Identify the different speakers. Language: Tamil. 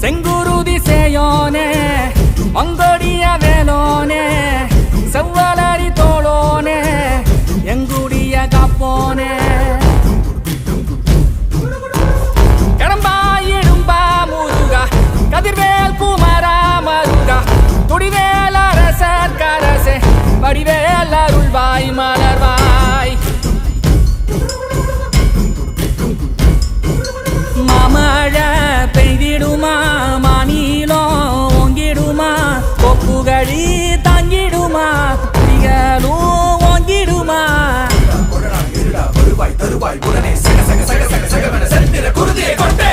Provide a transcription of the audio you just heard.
Speaker 1: செங்குருதி சேயோனே மங்கோடிய வேலோனே செவ்வலரி தோளோனே எங்குடிய காப்போனே கடம்பாயிடும்பா முருகா கதிர்வேல் குமரா மருகா துடிவேல் அரசர் கரசே வடிவேல் அருள்வாய் மலர்வாய் மாமழை பெய்திடுமா மாநிலோ ஓங்கிடுமா கொப்புகழி தாங்கிடுமா புலிகளும் ஓங்கிடுமா
Speaker 2: தருவாய் உடனே சக சக சக சக சகவன செந்திர குருதியை கொண்ட